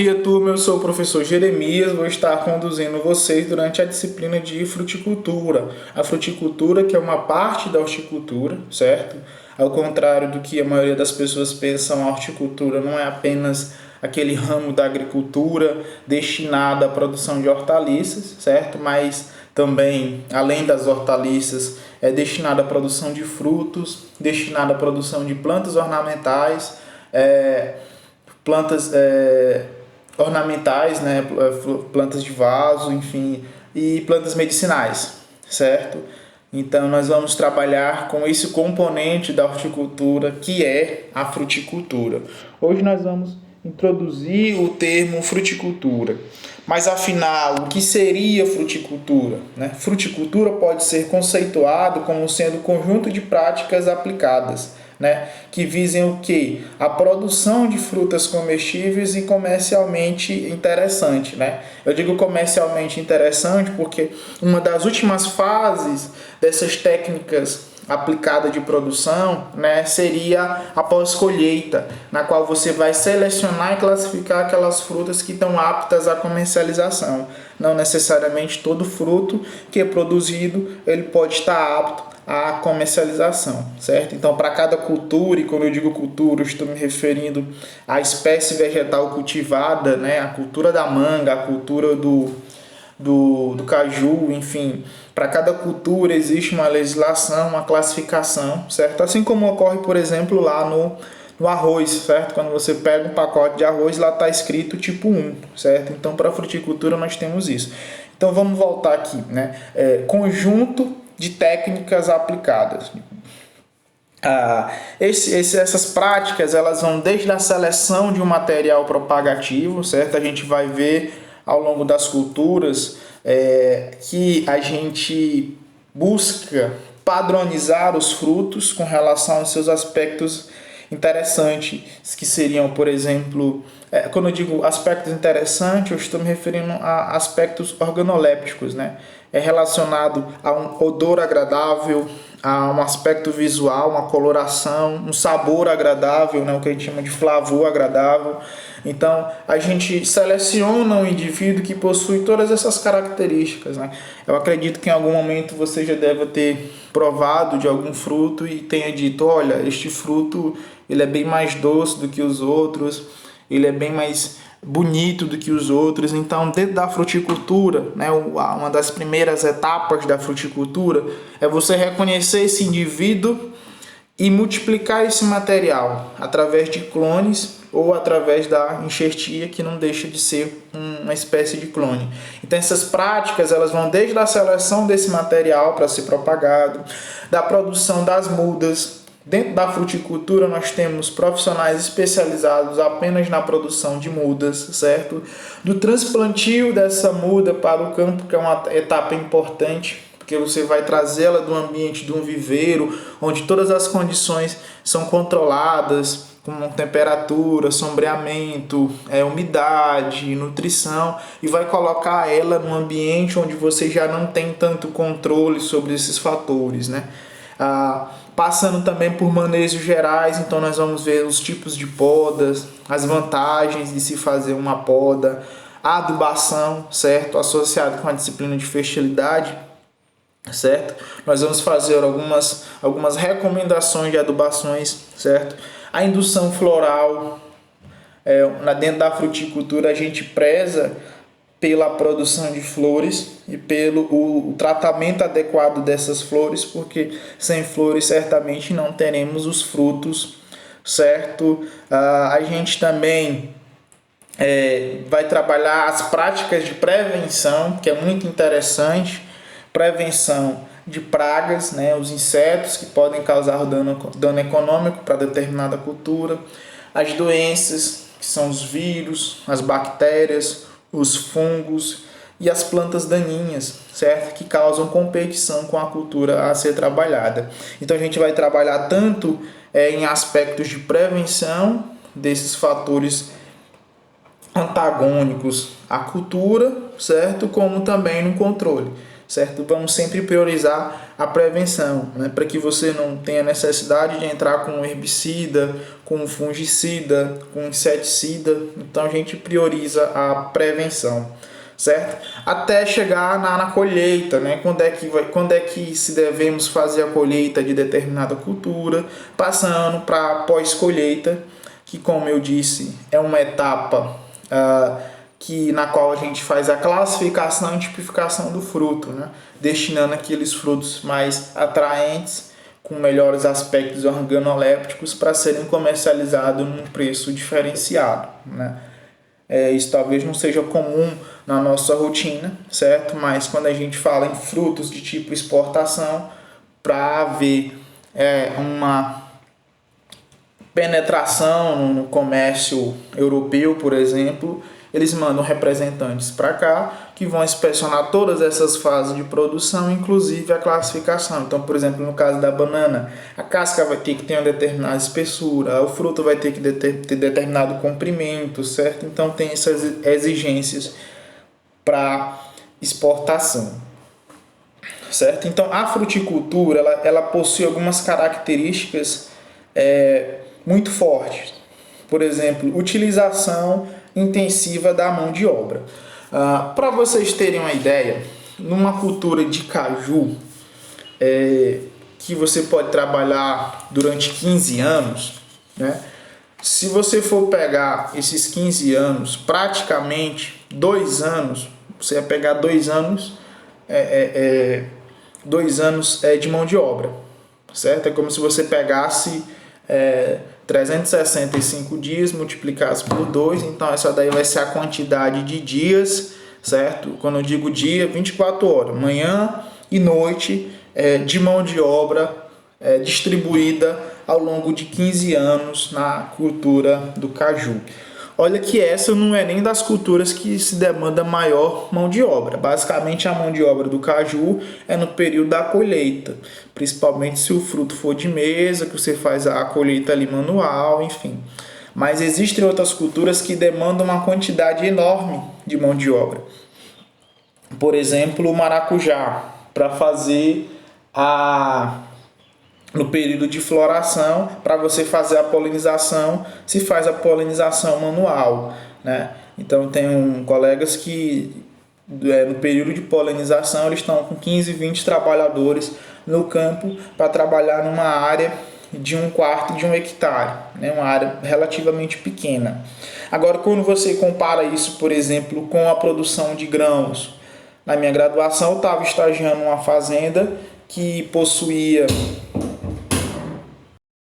dia, turma. Eu sou o professor Jeremias, vou estar conduzindo vocês durante a disciplina de fruticultura. A fruticultura, que é uma parte da horticultura, certo? Ao contrário do que a maioria das pessoas pensam, a horticultura não é apenas aquele ramo da agricultura destinado à produção de hortaliças, certo? Mas também, além das hortaliças, é destinado à produção de frutos, destinado à produção de plantas ornamentais, plantas ornamentais, né, plantas de vaso, enfim, e plantas medicinais, certo? Então nós vamos trabalhar com esse componente da horticultura que é a fruticultura. Hoje nós vamos introduzir o termo fruticultura. Mas afinal, o que seria fruticultura, né? Fruticultura pode ser conceituado como sendo um conjunto de práticas aplicadas, né, que visem o quê? A produção de frutas comestíveis e comercialmente interessante, né? Eu digo comercialmente interessante porque uma das últimas fases dessas técnicas aplicada de produção, né, seria a pós-colheita, na qual você vai selecionar e classificar aquelas frutas que estão aptas à comercialização. Não necessariamente todo fruto que é produzido ele pode estar apto à comercialização, certo? Então, para cada cultura, e quando eu digo cultura, eu estou me referindo à espécie vegetal cultivada, né, a cultura da manga, a cultura do caju, enfim, para cada cultura existe uma legislação, uma classificação, certo? Assim como ocorre, por exemplo, lá no arroz, certo? Quando você pega um pacote de arroz, lá está escrito tipo 1, certo? Então, para a fruticultura nós temos isso. Então, vamos voltar aqui, né? Conjunto de técnicas aplicadas. Essas práticas, elas vão desde a seleção de um material propagativo, certo? A gente vai ver ao longo das culturas que a gente busca padronizar os frutos com relação aos seus aspectos interessantes, que seriam, por exemplo, quando eu digo aspectos interessantes, eu estou me referindo a aspectos organolépticos, né? É relacionado a um odor agradável, a um aspecto visual, uma coloração, um sabor agradável, né? O que a gente chama de flavor agradável. Então, a gente seleciona um indivíduo que possui todas essas características, né? Eu acredito que em algum momento você já deve ter provado de algum fruto e tenha dito, olha, este fruto ele é bem mais doce do que os outros, ele é bem mais bonito do que os outros. Então, dentro da fruticultura, né, uma das primeiras etapas da fruticultura é você reconhecer esse indivíduo e multiplicar esse material através de clones ou através da enxertia, que não deixa de ser uma espécie de clone. Então essas práticas elas vão desde a seleção desse material para ser propagado, da produção das mudas. Dentro da fruticultura nós temos profissionais especializados apenas na produção de mudas, certo? Do transplantio dessa muda para o campo, que é uma etapa importante, porque você vai trazê-la do ambiente de um viveiro, onde todas as condições são controladas, como temperatura, sombreamento, umidade, nutrição, e vai colocar ela num ambiente onde você já não tem tanto controle sobre esses fatores, né? Passando também por manejos gerais, então nós vamos ver os tipos de podas, as vantagens de se fazer uma poda, a adubação, certo? Associado com a disciplina de fertilidade, certo? Nós vamos fazer algumas recomendações de adubações, certo? A indução floral, dentro da fruticultura a gente preza pela produção de flores e pelo o tratamento adequado dessas flores, porque sem flores certamente não teremos os frutos, certo? A gente também vai trabalhar as práticas de prevenção, que é muito interessante, prevenção de pragas, né, os insetos que podem causar dano econômico para determinada cultura, as doenças, que são os vírus, as bactérias, os fungos e as plantas daninhas, certo? Que causam competição com a cultura a ser trabalhada. Então a gente vai trabalhar tanto em aspectos de prevenção desses fatores antagônicos à cultura, certo? Como também no controle, certo? Vamos sempre priorizar a prevenção, né? Para que você não tenha necessidade de entrar com herbicida, com fungicida, com inseticida. Então a gente prioriza a prevenção, certo? Até chegar na colheita, né? Quando é que se devemos fazer a colheita de determinada cultura, passando para pós-colheita, que, como eu disse, é uma etapa na qual a gente faz a classificação e tipificação do fruto, né? Destinando aqueles frutos mais atraentes, com melhores aspectos organolépticos, para serem comercializados num preço diferenciado, né? Isso talvez não seja comum na nossa rotina, certo? Mas quando a gente fala em frutos de tipo exportação, para haver uma penetração no comércio europeu, por exemplo, eles mandam representantes para cá que vão inspecionar todas essas fases de produção, inclusive a classificação. Então, por exemplo, no caso da banana, a casca vai ter que ter uma determinada espessura, o fruto vai ter que ter determinado comprimento, certo? Então, tem essas exigências para exportação, certo? Então, a fruticultura ela possui algumas características muito fortes. Por exemplo, utilização intensiva da mão de obra. Para vocês terem uma ideia, numa cultura de caju, que você pode trabalhar durante 15 anos, né? Se você for pegar esses 15 anos, praticamente 2 anos, você vai pegar 2 anos, 2 anos de mão de obra, certo? É como se você pegasse 365 dias, multiplicados por 2, então essa daí vai ser a quantidade de dias, certo? Quando eu digo dia, 24 horas, manhã e noite, de mão de obra distribuída ao longo de 15 anos na cultura do caju. Olha que essa não é nem das culturas que se demanda maior mão de obra. Basicamente, a mão de obra do caju é no período da colheita, principalmente se o fruto for de mesa, que você faz a colheita ali manual, enfim. Mas existem outras culturas que demandam uma quantidade enorme de mão de obra. Por exemplo, o maracujá, para fazer no período de floração, para você fazer a polinização, se faz a polinização manual, né? Então tem colegas que no período de polinização eles estão com 15, 20 trabalhadores no campo para trabalhar numa área de 1/4 de 1 hectare, né? Uma área relativamente pequena. Agora, quando você compara isso, por exemplo, com a produção de grãos, na minha graduação eu estava estagiando numa fazenda que possuía